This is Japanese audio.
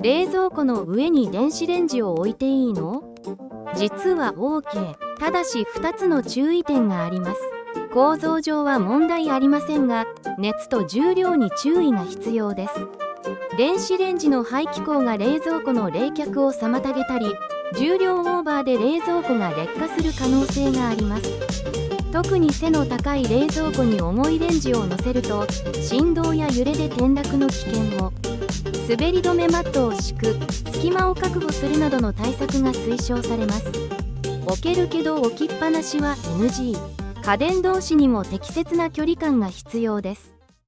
冷蔵庫の上に電子レンジを置いていいの？実は OK。ただし2つの注意点があります。構造上は問題ありませんが、熱と重量に注意が必要です。電子レンジの排気口が冷蔵庫の冷却を妨げたり、重量オーバーで冷蔵庫が劣化する可能性があります。特に背の高い冷蔵庫に重いレンジを乗せると、振動や揺れで転落の危険も。滑り止めマットを敷く、隙間を確保するなどの対策が推奨されます。置けるけど置きっぱなしは NG。家電同士にも適切な距離感が必要です。